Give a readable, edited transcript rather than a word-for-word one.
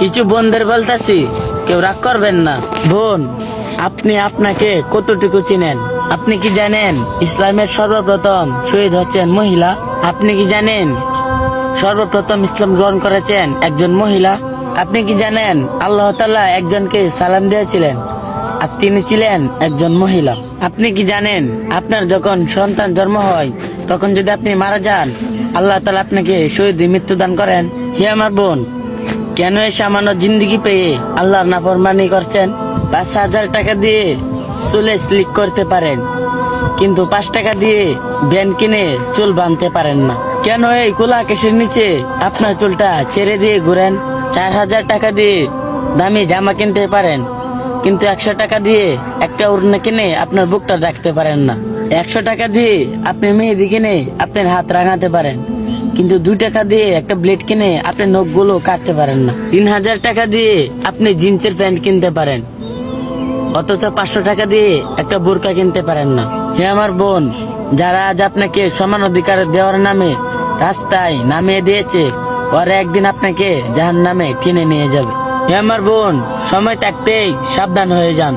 কিছু বোনদের বলতেছি, কেউ রাগ করবেন না। বোন, আপনি আপনাকে কতটুকু চিনেন? আপনি কি জানেন ইসলামের সর্বপ্রথম শহীদ হচ্ছেন মহিলা? আপনি কি জানেন সর্বপ্রথম ইসলাম গ্রহণ করেছেন একজন মহিলা? আপনি কি জানেন আল্লাহ তাআলা একজনকে সালাম দিয়েছিলেন, আর তিনি ছিলেন একজন মহিলা? আপনি কি জানেন আপনার যখন সন্তান জন্ম হয়, তখন যদি আপনি মারা যান, আল্লাহ তাআলা আপনাকে শহীদ মৃত্যু দান করেন? হে আমার বোন, কেন এই সামান্য জিন্দিগি পেয়ে আল্লাহর নাফরমানি করছেন? 5,000 টাকা দিয়ে চুলে স্লিক করতে পারেন, কিন্তু 5 টাকা দিয়ে ব্যান কিনে চুল বাঁধতে পারেন না। কেন এই খোলা আকাশের নিচে আপনার চুলটা ছেড়ে দিয়ে ঘুরেন? 4,000 টাকা দিয়ে দামি জামা কিনতে পারেন, কিন্তু 100 টাকা দিয়ে একটা ওড়না কিনে আপনার বুকটা রাখতে পারেন না। 100 টাকা দিয়ে আপনি মেহেদি কিনে আপনার হাত রাঙাতে পারেন, কিন্তু 2 টাকা দিয়ে একটা ব্লেড কিনে আপনি নখগুলো কাটতে পারেন না। 3,000 টাকা দিয়ে আপনি জিন্সের প্যান্ট কিনতে পারেন, অথচ 500 টাকা দিয়ে একটা বোরকা কিনতে পারেন না। হে আমার বোন, যারা আজ আপনাকে সমান অধিকার দেওয়ার নামে রাস্তায় নামিয়ে দিয়েছে, ওরা একদিন আপনাকে জাহান্নামে টেনে নিয়ে যাবে। হে আমার বোন, সময় থাকতেই সাবধান হয়ে যান।